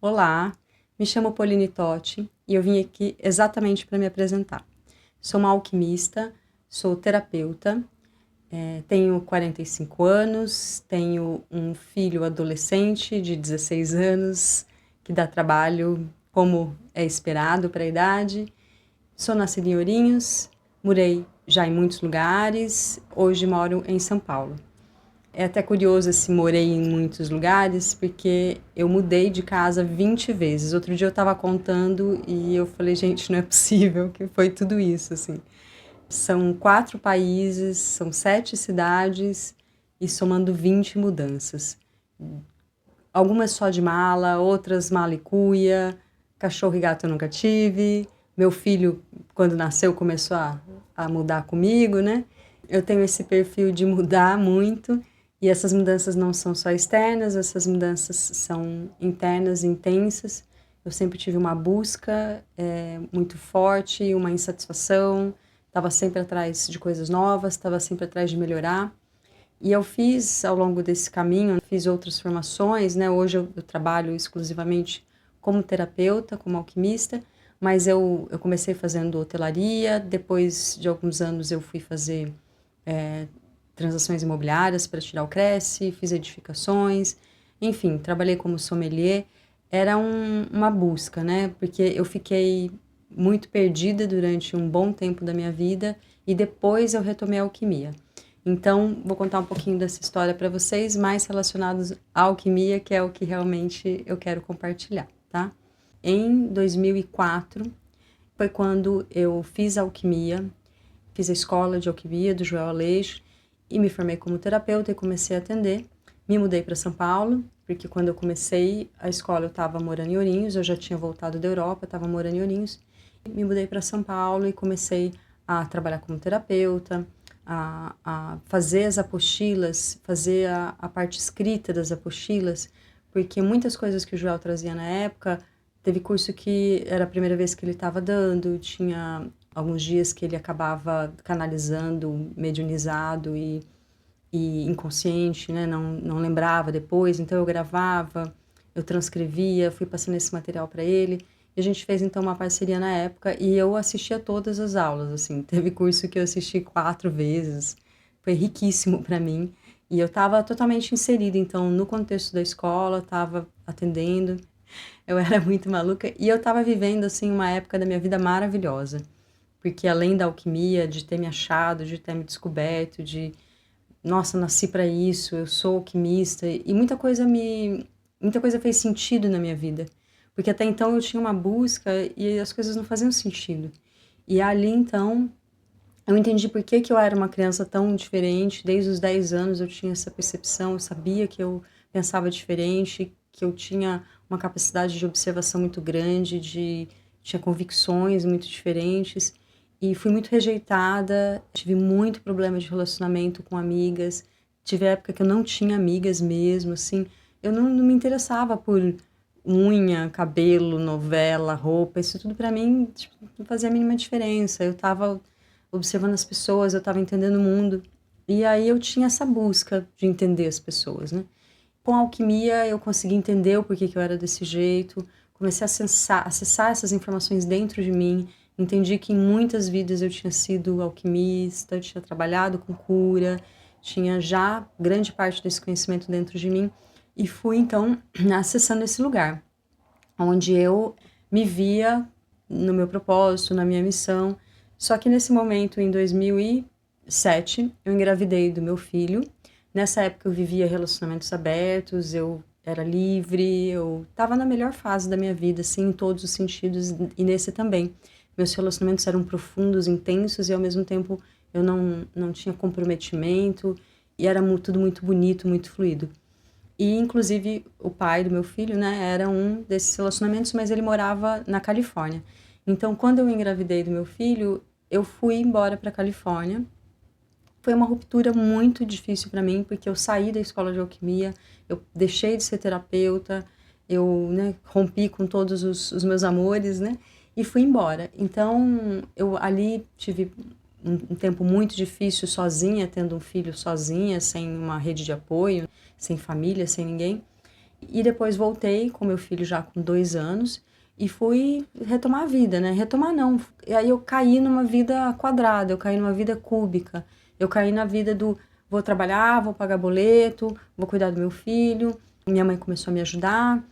Olá, me chamo Pauline Totti e eu vim aqui exatamente para me apresentar. Sou uma alquimista, sou terapeuta, tenho 45 anos, tenho um filho adolescente de 16 anos que dá trabalho como é esperado para a idade. Sou nascida em Ourinhos, morei já em muitos lugares, hoje moro em São Paulo. É até curioso se morei em muitos lugares, porque eu mudei de casa 20 vezes. Outro dia eu estava contando e eu falei, gente, não é possível que foi tudo isso, assim. São 4 países, são 7 cidades e somando 20 mudanças. Algumas só de mala, outras mala e cuia, cachorro e gato eu nunca tive. Meu filho, quando nasceu, começou a mudar comigo, né? Eu tenho esse perfil de mudar muito e essas mudanças não são só externas, essas mudanças são internas, intensas. Eu sempre tive uma busca muito forte, uma insatisfação, estava sempre atrás de coisas novas, estava sempre atrás de melhorar. E eu fiz, ao longo desse caminho, fiz outras formações, né? Hoje eu trabalho exclusivamente como terapeuta, como alquimista, mas eu comecei fazendo hotelaria, depois de alguns anos eu fui fazer transações imobiliárias para tirar o Cresce, fiz edificações, enfim, trabalhei como sommelier. Era uma busca, né? Porque eu fiquei muito perdida durante um bom tempo da minha vida e depois eu retomei a alquimia. Então, vou contar um pouquinho dessa história para vocês, mais relacionados à alquimia, que é o que realmente eu quero compartilhar, tá? Em 2004, foi quando eu fiz alquimia, fiz a escola de alquimia do Joel Aleixo e me formei como terapeuta e comecei a atender. Me mudei para São Paulo, porque quando eu comecei a escola eu estava morando em Ourinhos, eu já tinha voltado da Europa, estava morando em Ourinhos. Me mudei para São Paulo e comecei a trabalhar como terapeuta, a fazer as apostilas, fazer a parte escrita das apostilas, porque muitas coisas que o Joel trazia na época, teve curso que era a primeira vez que ele estava dando, tinha alguns dias que ele acabava canalizando, mediunizado e inconsciente, né? Não lembrava depois, então eu gravava, eu transcrevia, fui passando esse material para ele. E a gente fez então uma parceria na época e eu assistia todas as aulas, assim. Teve curso que eu assisti 4 vezes, foi riquíssimo para mim. E eu estava totalmente inserida, então, no contexto da escola, estava atendendo, eu era muito maluca e eu estava vivendo, assim, uma época da minha vida maravilhosa. Porque além da alquimia, de ter me achado, de ter me descoberto, de nossa, nasci para isso, eu sou alquimista e muita coisa fez sentido na minha vida, porque até então eu tinha uma busca e as coisas não faziam sentido. E ali então eu entendi por que que eu era uma criança tão diferente, desde os 10 anos eu tinha essa percepção, eu sabia que eu pensava diferente, que eu tinha uma capacidade de observação muito grande, tinha convicções muito diferentes e fui muito rejeitada, tive muito problema de relacionamento com amigas, tive época que eu não tinha amigas mesmo, assim, eu não me interessava por unha, cabelo, novela, roupa, isso tudo pra mim, tipo, não fazia a mínima diferença. Eu tava observando as pessoas, eu tava entendendo o mundo. E aí eu tinha essa busca de entender as pessoas, né? Com a alquimia eu consegui entender o porquê que eu era desse jeito, comecei a acessar essas informações dentro de mim, entendi que em muitas vidas eu tinha sido alquimista, eu tinha trabalhado com cura, tinha já grande parte desse conhecimento dentro de mim e fui então acessando esse lugar, onde eu me via no meu propósito, na minha missão. Só que nesse momento, em 2007, eu engravidei do meu filho. Nessa época eu vivia relacionamentos abertos, eu era livre, eu estava na melhor fase da minha vida, assim, em todos os sentidos, e nesse também. Meus relacionamentos eram profundos, intensos, e ao mesmo tempo eu não tinha comprometimento, e era tudo muito bonito, muito fluido. E, inclusive, o pai do meu filho, né, era um desses relacionamentos, mas ele morava na Califórnia. Então, quando eu engravidei do meu filho, eu fui embora para a Califórnia. Foi uma ruptura muito difícil para mim, porque eu saí da escola de alquimia, eu deixei de ser terapeuta, eu, né, rompi com todos os meus amores, né, e fui embora. Então, eu ali tive um tempo muito difícil sozinha, tendo um filho sozinha, sem uma rede de apoio, sem família, sem ninguém. E depois voltei com meu filho já com 2 anos e fui retomar a vida, né? Retomar não. E aí eu caí numa vida quadrada, eu caí numa vida cúbica. Eu caí na vida do vou trabalhar, vou pagar boleto, vou cuidar do meu filho. Minha mãe começou a me ajudar,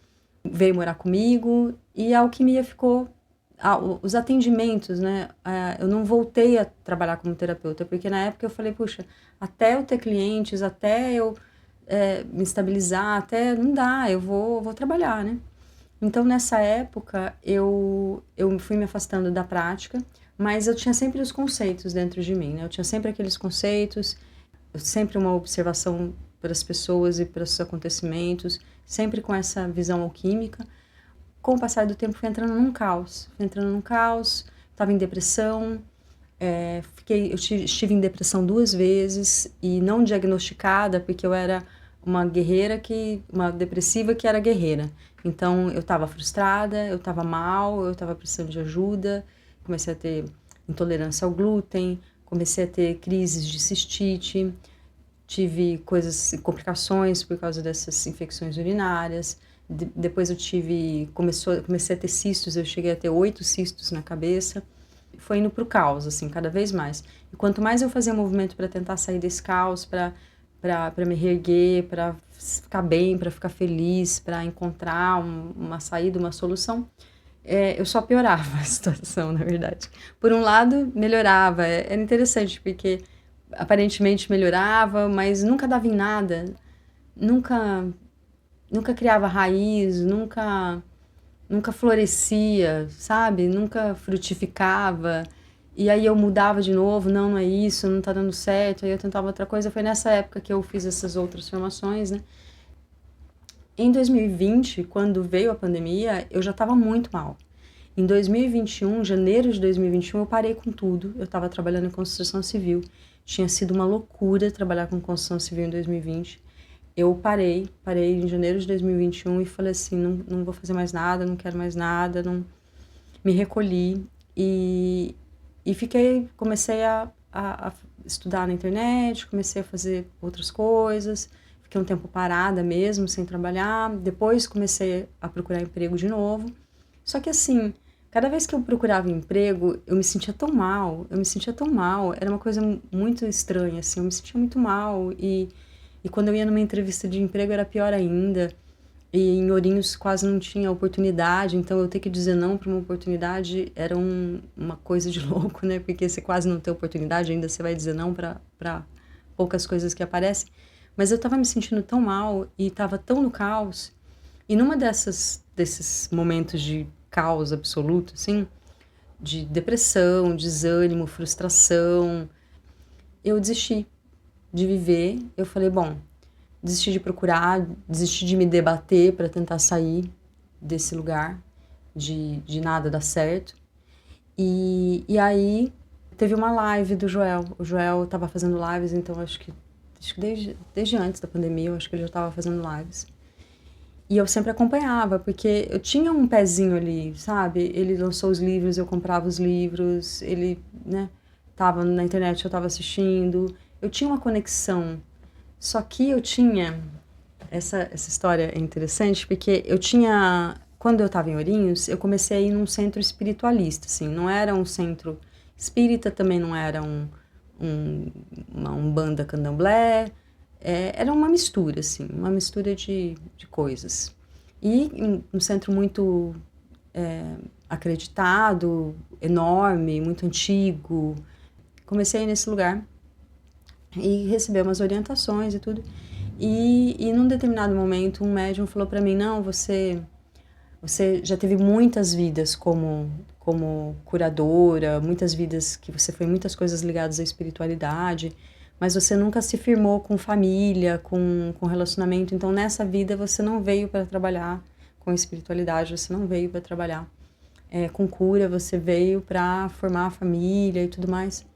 veio morar comigo e a alquimia ficou. Os atendimentos, né? Eu não voltei a trabalhar como terapeuta, porque na época eu falei, puxa, até eu ter clientes, até eu me estabilizar, até não dá, eu vou trabalhar, né? Então, nessa época, eu fui me afastando da prática, mas eu tinha sempre os conceitos dentro de mim, né? Eu tinha sempre aqueles conceitos, sempre uma observação para as pessoas e para os eu sempre com essa visão alquímica. Com o passar do tempo, fui entrando num caos. Estava em depressão, estive em depressão 2 vezes e não diagnosticada, porque eu era uma depressiva que era guerreira. Então, eu estava frustrada, eu estava mal, eu estava precisando de ajuda, comecei a ter intolerância ao glúten, comecei a ter crises de cistite, tive complicações por causa dessas infecções urinárias. Depois comecei a ter cistos, eu cheguei a ter 8 cistos na cabeça. Foi indo pro caos, assim, cada vez mais. E quanto mais eu fazia movimento para tentar sair desse caos, para me reerguer, para ficar bem, para ficar feliz, para encontrar uma saída, uma solução, eu só piorava a situação, na verdade. Por um lado, melhorava. Era interessante, porque aparentemente melhorava, mas nunca dava em nada. Nunca criava raiz, nunca florescia, sabe? Nunca frutificava. E aí eu mudava de novo, não é isso, não tá dando certo. Aí eu tentava outra coisa. Foi nessa época que eu fiz essas outras formações, né? Em 2020, quando veio a pandemia, eu já estava muito mal. Em 2021, janeiro de 2021, eu parei com tudo. Eu estava trabalhando em construção civil. Tinha sido uma loucura trabalhar com construção civil em 2020. Eu parei em janeiro de 2021 e falei assim, não vou fazer mais nada, não quero mais nada, não me recolhi e comecei a estudar na internet, comecei a fazer outras coisas, fiquei um tempo parada mesmo, sem trabalhar, depois comecei a procurar emprego de novo, só que assim, cada vez que eu procurava emprego, eu me sentia tão mal, era uma coisa muito estranha, assim, eu me sentia muito mal e quando eu ia numa entrevista de emprego era pior ainda. E em Ourinhos quase não tinha oportunidade, então eu ter que dizer não para uma oportunidade era uma coisa de louco, né? Porque você quase não tem oportunidade, ainda você vai dizer não para poucas coisas que aparecem. Mas eu tava me sentindo tão mal e tava tão no caos. E numa desses momentos de caos absoluto, assim, de depressão, desânimo, frustração, eu desisti de viver. Eu falei, bom, desisti de procurar, desisti de me debater para tentar sair desse lugar de nada dar certo. E aí teve uma live do Joel. O Joel estava fazendo lives, então acho que desde antes da pandemia, eu acho que ele já estava fazendo lives. E eu sempre acompanhava, porque eu tinha um pezinho ali, sabe? Ele lançou os livros, eu comprava os livros, ele, né, tava na internet, eu tava assistindo. Eu tinha uma conexão. Só que eu tinha... Essa história é interessante, porque quando eu estava em Ourinhos, eu comecei a ir num centro espiritualista, assim. Não era um centro espírita, também não era uma umbanda candomblé. Era uma mistura, assim, uma mistura de coisas. E um centro muito acreditado, enorme, muito antigo. Comecei a ir nesse lugar e receber umas orientações e tudo. E num determinado momento, um médium falou para mim, não, você já teve muitas vidas como curadora, muitas vidas que você foi muitas coisas ligadas à espiritualidade, mas você nunca se firmou com família, com relacionamento, então nessa vida você não veio para trabalhar com espiritualidade, você não veio para trabalhar com cura, você veio para formar a família e tudo mais.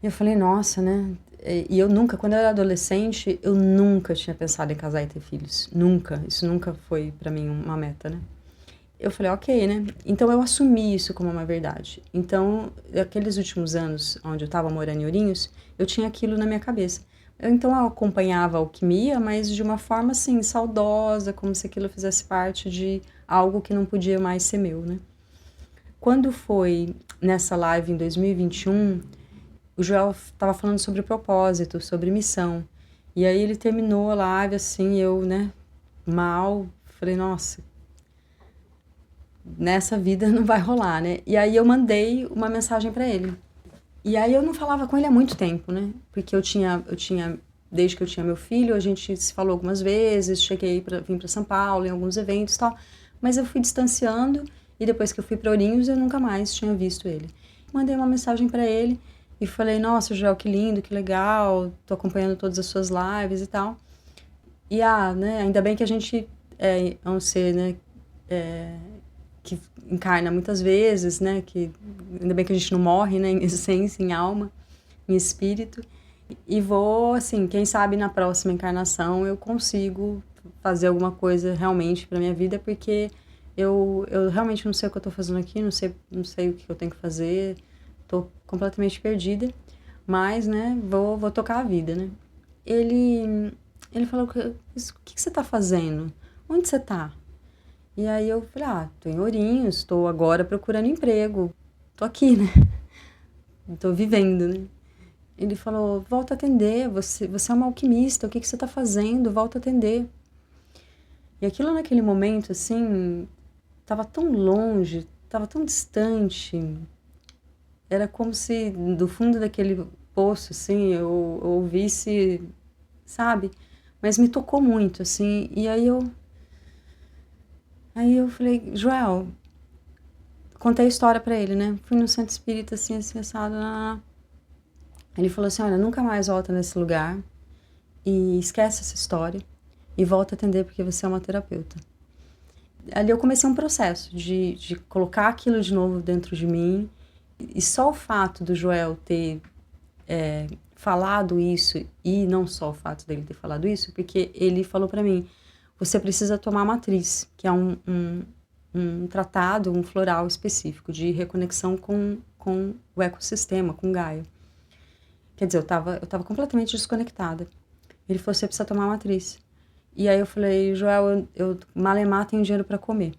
E eu falei, nossa, né? E eu nunca, quando eu era adolescente, eu nunca tinha pensado em casar e ter filhos. Nunca. Isso nunca foi pra mim uma meta, né? Eu falei, ok, né? Então eu assumi isso como uma verdade. Então, aqueles últimos anos onde eu tava morando em Ourinhos, eu tinha aquilo na minha cabeça. Então eu acompanhava a alquimia, mas de uma forma assim, saudosa, como se aquilo fizesse parte de algo que não podia mais ser meu, né? Quando foi nessa live em 2021, o Joel estava falando sobre propósito, sobre missão. E aí ele terminou a live assim, eu, né, mal, falei, nossa, nessa vida não vai rolar, né? E aí eu mandei uma mensagem para ele. E aí eu não falava com ele há muito tempo, né? Porque desde que eu tinha meu filho, a gente se falou algumas vezes, vim para São Paulo em alguns eventos e tal, mas eu fui distanciando e depois que eu fui para Ourinhos eu nunca mais tinha visto ele. Mandei uma mensagem para ele e falei: "Nossa, Joel, que lindo, que legal, tô acompanhando todas as suas lives e tal". E né, ainda bem que a gente é um ser, né, que encarna muitas vezes, né, que ainda bem que a gente não morre, né, em essência, em alma, em espírito. E vou, assim, quem sabe na próxima encarnação eu consigo fazer alguma coisa realmente para minha vida, porque eu realmente não sei o que eu tô fazendo aqui, não sei o que eu tenho que fazer, tô completamente perdida, mas, né, vou tocar a vida, né. Ele falou: o que você tá fazendo? Onde você tá?" E aí eu falei: "Tô em Ourinhos, estou agora procurando emprego, tô aqui, né, tô vivendo, né". Ele falou: "Volta a atender, você é uma alquimista, o que você tá fazendo? Volta a atender". E aquilo naquele momento, assim, estava tão longe, estava tão distante, era como se do fundo daquele poço, assim, eu ouvisse, sabe, mas me tocou muito, assim, e aí eu falei: "Joel", contei a história pra ele, né, fui no centro espírita, assim, assado, ele falou assim: "Olha, nunca mais volta nesse lugar e esquece essa história e volta a atender porque você é uma terapeuta". Ali eu comecei um processo de colocar aquilo de novo dentro de mim, e só o fato do Joel ter falado isso, e não só o fato dele ter falado isso, porque ele falou pra mim: "Você precisa tomar matriz", que é um tratado, um floral específico de reconexão com o ecossistema, com Gaia. Quer dizer, eu estava completamente desconectada. Ele falou: "Você precisa tomar matriz". E aí eu falei: "Joel, eu malemar tenho dinheiro para comer".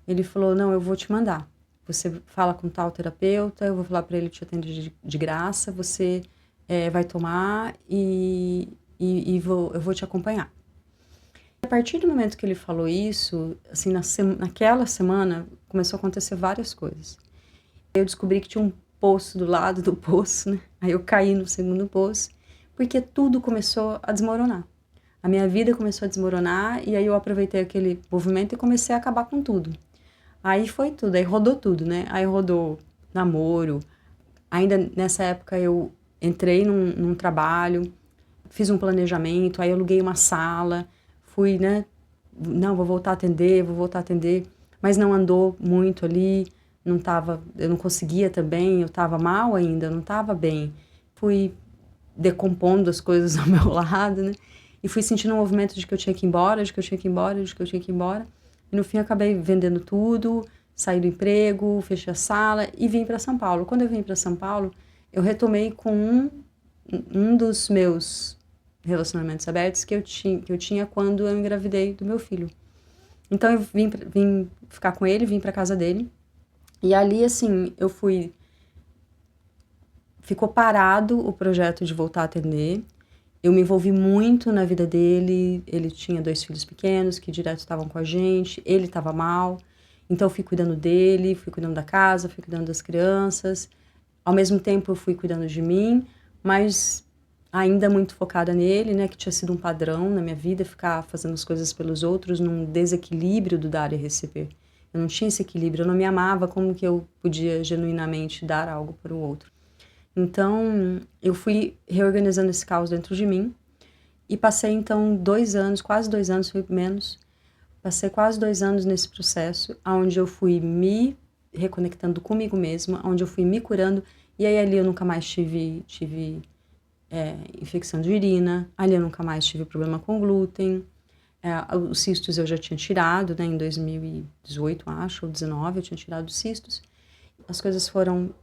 Ele falou: "Não, eu vou te mandar. Você fala com tal terapeuta, eu vou falar para ele te atender de graça, você vai tomar e eu vou te acompanhar". A partir do momento que ele falou isso, assim, naquela semana, começou a acontecer várias coisas. Eu descobri que tinha um poço do lado do poço, né, aí eu caí no segundo poço, porque tudo começou a desmoronar. A minha vida começou a desmoronar, e aí eu aproveitei aquele movimento e comecei a acabar com tudo. Aí foi tudo, aí rodou tudo, né, aí rodou namoro, ainda nessa época eu entrei num trabalho, fiz um planejamento, aí eu aluguei uma sala, fui, né, não, vou voltar a atender, mas não andou muito ali, eu não conseguia também, eu estava mal ainda, eu não estava bem. Fui decompondo as coisas ao meu lado, né, e fui sentindo um movimento de que eu tinha que ir embora, de que eu tinha que ir embora, de que eu tinha que ir embora, e no fim eu acabei vendendo tudo, saí do emprego, fechei a sala e vim para São Paulo. Quando eu vim para São Paulo, eu retomei com um dos meus relacionamentos abertos que eu tinha quando eu engravidei do meu filho. Então eu vim ficar com ele, vim para casa dele. E ali, assim, ficou parado o projeto de voltar a atender. Eu me envolvi muito na vida dele. Ele tinha 2 filhos pequenos que direto estavam com a gente. Ele estava mal. Então eu fui cuidando dele, fui cuidando da casa, fui cuidando das crianças. Ao mesmo tempo eu fui cuidando de mim, mas ainda muito focada nele, né, que tinha sido um padrão na minha vida, ficar fazendo as coisas pelos outros num desequilíbrio do dar e receber. Eu não tinha esse equilíbrio, eu não me amava, como que eu podia genuinamente dar algo para o outro. Então, eu fui reorganizando esse caos dentro de mim e passei então 2 anos, quase 2 anos, foi menos, passei quase 2 anos nesse processo, onde eu fui me reconectando comigo mesma, onde eu fui me curando, e aí ali eu nunca mais tive infecção de urina, ali eu nunca mais tive problema com glúten, os cistos eu já tinha tirado, né, em 2018, acho, ou 19, eu tinha tirado os cistos. As coisas foram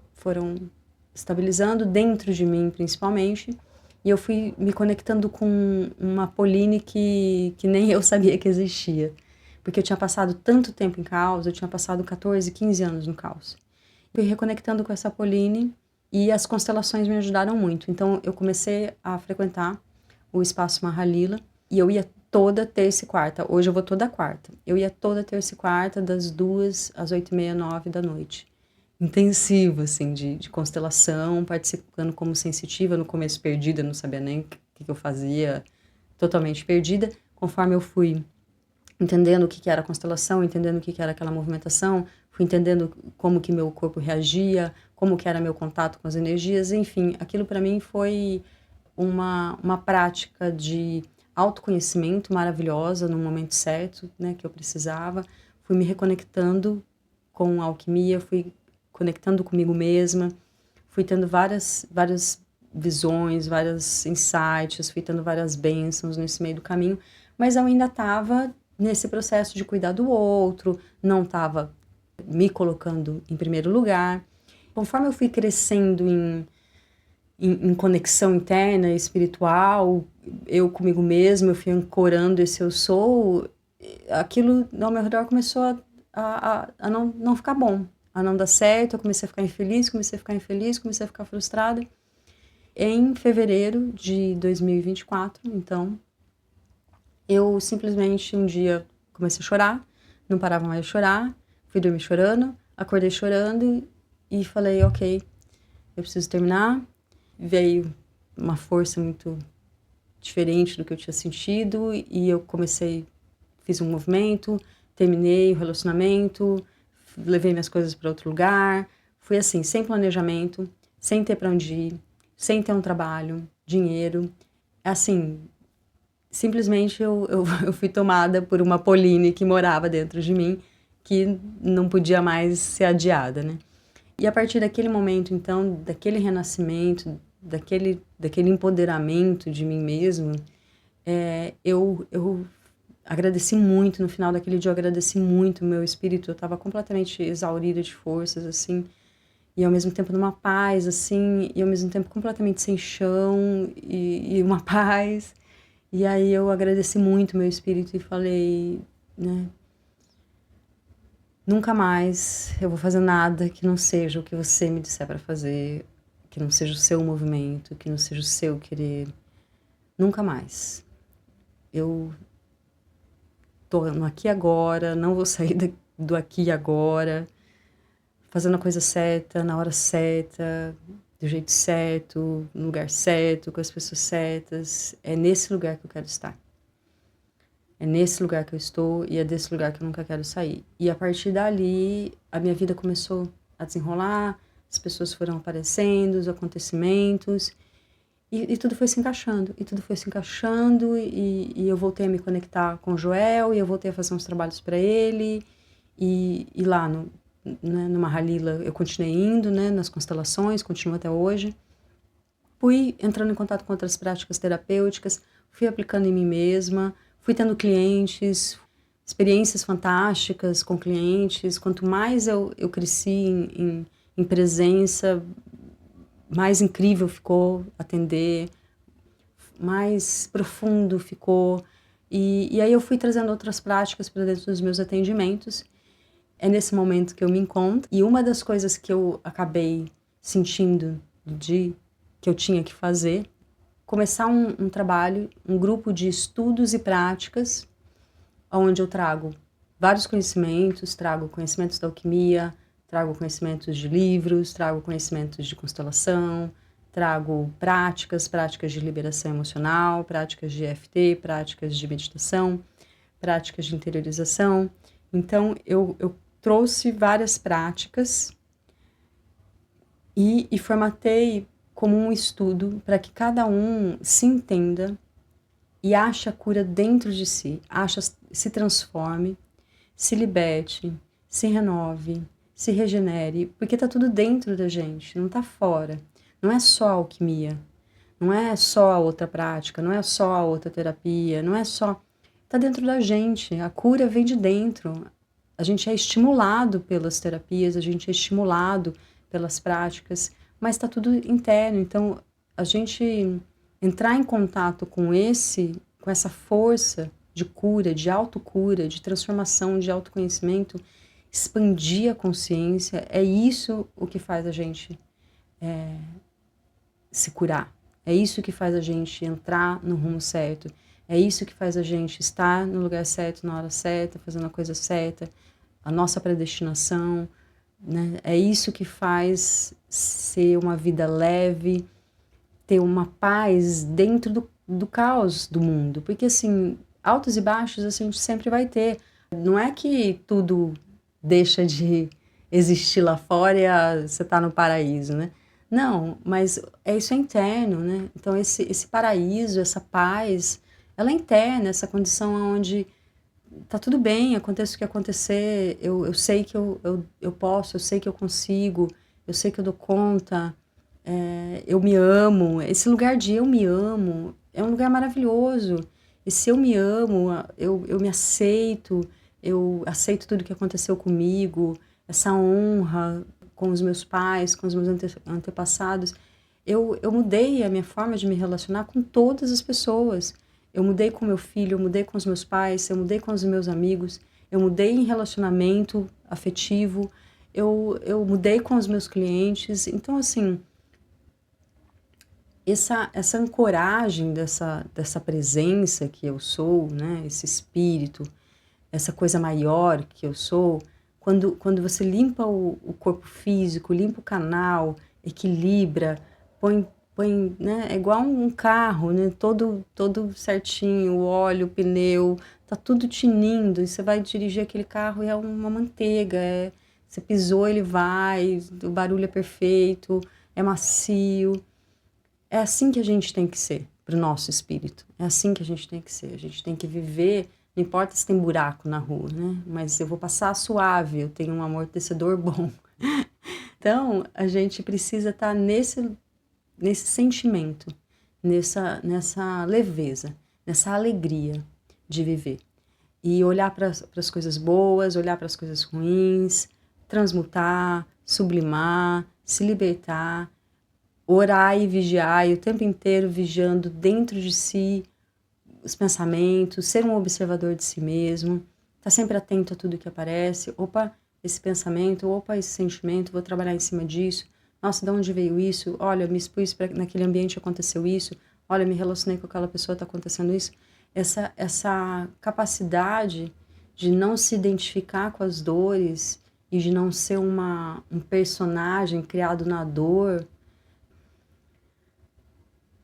estabilizando dentro de mim, principalmente, e eu fui me conectando com uma Pauline que nem eu sabia que existia. Porque eu tinha passado tanto tempo em caos, eu tinha passado 14, 15 anos no caos. Fui reconectando com essa Pauline e as constelações me ajudaram muito. Então eu comecei a frequentar o espaço Mahalila e eu ia toda terça e quarta. Hoje eu vou toda quarta. Eu ia toda terça e quarta, das 2 às 8h30, 9 da noite. Intensivo, assim, de constelação, participando como sensitiva, no começo perdida, não sabia nem o que eu fazia, totalmente perdida. Conforme eu fui entendendo o que era a constelação, entendendo o que era aquela movimentação, fui entendendo como que meu corpo reagia, como que era meu contato com as energias, enfim, aquilo para mim foi uma prática de autoconhecimento maravilhosa no momento certo, né, que eu precisava. Fui me reconectando com a alquimia, fui conectando comigo mesma, fui tendo várias visões, vários insights, fui tendo várias bênçãos nesse meio do caminho, mas eu ainda estava nesse processo de cuidar do outro, não estava me colocando em primeiro lugar. Conforme eu fui crescendo em conexão interna, espiritual, eu comigo mesma, eu fui ancorando esse eu sou, aquilo ao meu redor começou a não ficar bom, a não dar certo, eu comecei a ficar infeliz, comecei a ficar frustrada. Em fevereiro de 2024, então, eu simplesmente um dia comecei a chorar, não parava mais de chorar, fui dormir chorando, acordei chorando e falei, ok, eu preciso terminar. Veio uma força muito diferente do que eu tinha sentido e eu fiz um movimento, terminei o relacionamento, levei minhas coisas para outro lugar, fui assim, sem planejamento, sem ter para onde ir, sem ter um trabalho, dinheiro, assim, simplesmente eu fui tomada por uma Pauline que morava dentro de mim, que não podia mais ser adiada, né? E a partir daquele momento, então, daquele renascimento, daquele empoderamento de mim mesmo, eu agradeci muito, no final daquele dia eu agradeci muito o meu espírito, eu estava completamente exaurida de forças, assim, e ao mesmo tempo numa paz, assim, e ao mesmo tempo completamente sem chão, e uma paz. E aí eu agradeci muito o meu espírito e falei, né, nunca mais eu vou fazer nada que não seja o que você me disser para fazer, que não seja o seu movimento, que não seja o seu querer. Nunca mais. Eu tô no aqui e agora, não vou sair do aqui e agora, fazendo a coisa certa, na hora certa, do jeito certo, no lugar certo, com as pessoas certas. É nesse lugar que eu quero estar. É nesse lugar que eu estou e é desse lugar que eu nunca quero sair. E a partir dali, a minha vida começou a desenrolar, as pessoas foram aparecendo, os acontecimentos, e tudo foi se encaixando. E tudo foi se encaixando, e eu voltei a me conectar com o Joel, e eu voltei a fazer uns trabalhos para ele, e lá no Mahalila eu continuei indo, né, nas constelações, continuo até hoje. Fui entrando em contato com outras práticas terapêuticas, fui aplicando em mim mesma, fui tendo clientes, experiências fantásticas com clientes. Quanto mais eu cresci em presença, mais incrível ficou atender, mais profundo ficou. E aí eu fui trazendo outras práticas para dentro dos meus atendimentos. É nesse momento que eu me encontro. E uma das coisas que eu acabei sentindo que eu tinha que fazer, começar um trabalho, um grupo de estudos e práticas, onde eu trago vários conhecimentos, trago conhecimentos da alquimia, trago conhecimentos de livros, trago conhecimentos de constelação, trago práticas de liberação emocional, práticas de EFT, práticas de meditação, práticas de interiorização. Então, eu trouxe várias práticas e formatei como um estudo para que cada um se entenda e ache a cura dentro de si, se transforme, se liberte, se renove, se regenere, porque está tudo dentro da gente, não está fora. Não é só a alquimia, não é só a outra prática, não é só a outra terapia, não é só... Está dentro da gente, a cura vem de dentro. A gente é estimulado pelas terapias, a gente é estimulado pelas práticas, mas está tudo interno. Então, a gente entrar em contato com essa força de cura, de autocura, de transformação, de autoconhecimento, expandir a consciência, é isso o que faz a gente se curar. É isso que faz a gente entrar no rumo certo. É isso que faz a gente estar no lugar certo, na hora certa, fazendo a coisa certa, a nossa predestinação, né? É isso que faz ser uma vida leve, ter uma paz dentro do caos do mundo. Porque, assim, altos e baixos a gente sempre vai ter. Não é que tudo deixa de existir lá fora e você está no paraíso, né? Não, mas isso é interno, né? Então esse paraíso, essa paz, ela é interna, essa condição onde tá tudo bem, aconteça o que acontecer, eu sei que eu posso, eu sei que eu consigo, eu sei que eu dou conta, eu me amo. Esse lugar de eu me amo é um lugar maravilhoso. Esse eu me amo, eu me aceito, eu aceito tudo que aconteceu comigo, essa honra com os meus pais, com os meus antepassados. Eu mudei a minha forma de me relacionar com todas as pessoas. Eu mudei com meu filho, eu mudei com os meus pais, eu mudei com os meus amigos, eu mudei em relacionamento afetivo, eu mudei com os meus clientes. Então, assim, essa ancoragem dessa presença que eu sou, né, esse espírito, essa coisa maior que eu sou, quando você limpa o corpo físico, limpa o canal, equilibra, põe, né, é igual um carro, né, todo certinho, o óleo, o pneu, tá tudo tinindo, e você vai dirigir aquele carro e é uma manteiga, você pisou, ele vai, o barulho é perfeito, é macio. É assim que a gente tem que ser para o nosso espírito. É assim que a gente tem que ser. A gente tem que viver, não importa se tem buraco na rua, né? Mas eu vou passar suave, eu tenho um amortecedor bom. Então, a gente precisa estar nesse sentimento, nessa leveza, nessa alegria de viver. E olhar para as coisas boas, olhar para as coisas ruins, transmutar, sublimar, se libertar, orar e vigiar, e o tempo inteiro vigiando dentro de si os pensamentos, ser um observador de si mesmo, estar sempre atento a tudo que aparece. Opa, esse pensamento, opa, esse sentimento, vou trabalhar em cima disso. Nossa, de onde veio isso? Olha, me expus naquele ambiente, aconteceu isso. Olha, me relacionei com aquela pessoa, está acontecendo isso. Essa capacidade de não se identificar com as dores e de não ser um personagem criado na dor.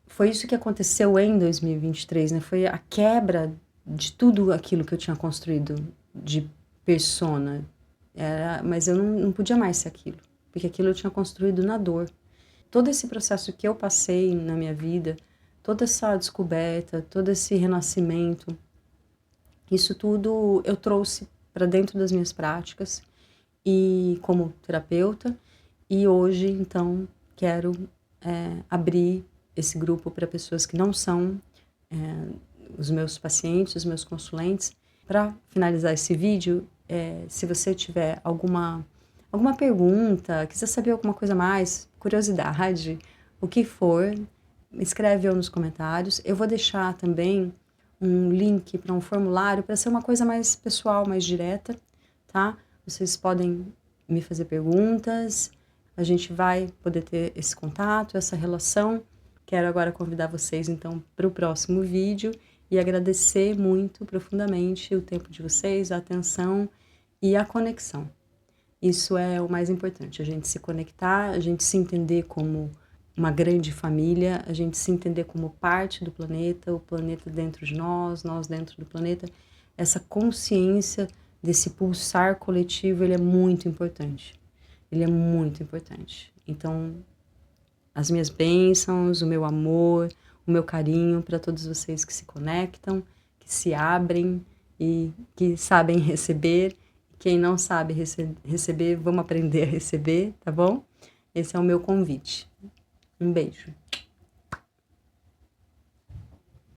Foi isso que aconteceu em 2023, né? Foi a quebra de tudo aquilo que eu tinha construído de persona. Mas eu não podia mais ser aquilo, porque aquilo eu tinha construído na dor. Todo esse processo que eu passei na minha vida, toda essa descoberta, todo esse renascimento, isso tudo eu trouxe para dentro das minhas práticas e como terapeuta, e hoje, então, quero abrir esse grupo para pessoas que não são os meus pacientes, os meus consulentes. Para finalizar esse vídeo, se você tiver alguma pergunta, quiser saber alguma coisa mais, curiosidade, o que for, escreve eu nos comentários. Eu vou deixar também um link para um formulário para ser uma coisa mais pessoal, mais direta, tá? Vocês podem me fazer perguntas, a gente vai poder ter esse contato, essa relação. Quero agora convidar vocês, então, para o próximo vídeo e agradecer muito profundamente o tempo de vocês, a atenção e a conexão. Isso é o mais importante, a gente se conectar, a gente se entender como uma grande família, a gente se entender como parte do planeta, o planeta dentro de nós dentro do planeta. Essa consciência desse pulsar coletivo, ele é muito importante. Ele é muito importante. Então, as minhas bênçãos, o meu amor, o meu carinho para todos vocês que se conectam, que se abrem e que sabem receber. Quem não sabe receber, vamos aprender a receber, tá bom? Esse é o meu convite. Um beijo.